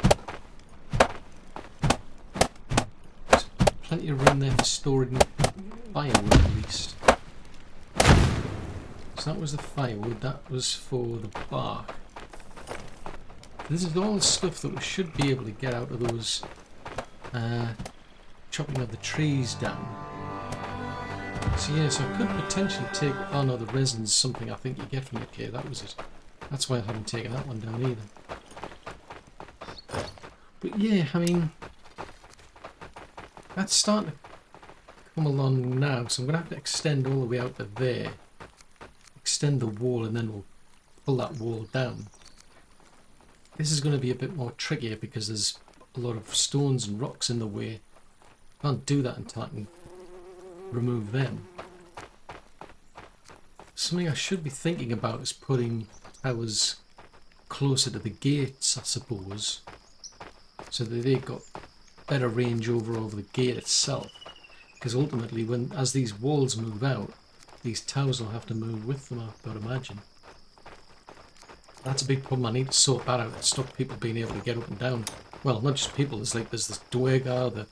There's plenty of room there for storing firewood at least. So that was the firewood, that was for the bark. This is all the stuff that we should be able to get out of those chopping of the trees down. So yeah, so I could potentially take... Oh no, the resin's something I think you get from the cave, that was it. That's why I haven't taken that one down either. But yeah, I mean, that's starting to come along now, so I'm going to have to extend all the way out to there. Extend the wall and then we'll pull that wall down. This is going to be a bit more trickier because there's a lot of stones and rocks in the way. I can't do that until I can remove them. Something I should be thinking about is putting towers closer to the gates, I suppose, so that they've got better range over the gate itself. Because ultimately, as these walls move out, these towers will have to move with them, I would imagine. That's a big problem. I need to sort that out and stop people being able to get up and down. Well, not just people. There's this Dwergar,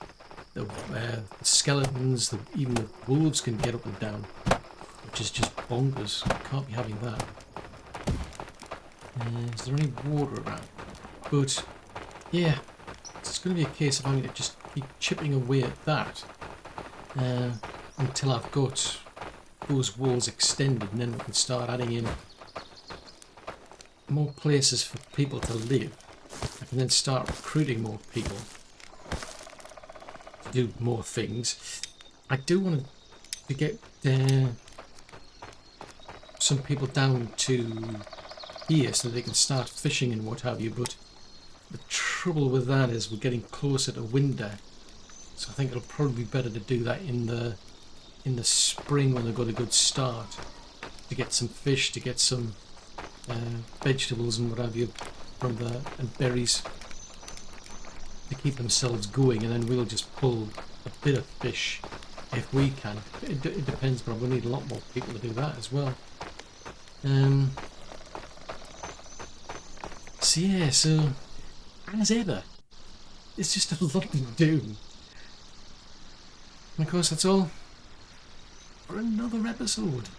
the skeletons, even the wolves can get up and down, which is just bonkers. Can't be having that. Is there any water around? But yeah, it's going to be a case of having to just keep chipping away at that until I've got those walls extended, and then we can start adding in more places for people to live. I can then start recruiting more people to do more things. I do want to get some people down to here so they can start fishing and what have you, but the trouble with that is we're getting closer to winter, so I think it'll probably be better to do that in the spring when they've got a good start, to get some fish, to get some vegetables and what have you and berries to keep themselves going, and then we'll just pull a bit of fish if we can. It depends, but we'll need a lot more people to do that as well. So yeah, so as ever, it's just a lot to do. And of course that's all for another episode.